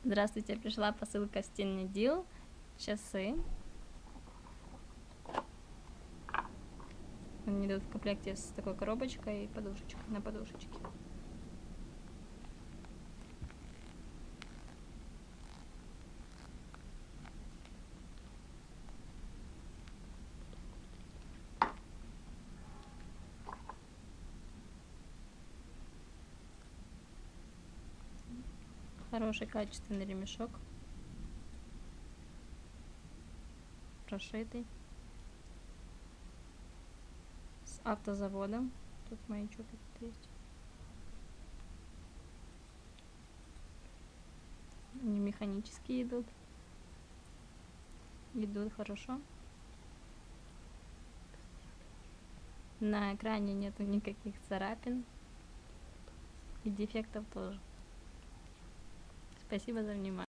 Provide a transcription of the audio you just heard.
Здравствуйте, пришла посылка Steel Deal. Часы. Они идут в комплекте с такой коробочкой и подушечкой на подушечке. Хороший качественный ремешок. Прошитый. С автозаводом. Тут маячок есть. Они механические идут. Идут хорошо. На экране нету никаких царапин. И дефектов тоже. Спасибо за внимание.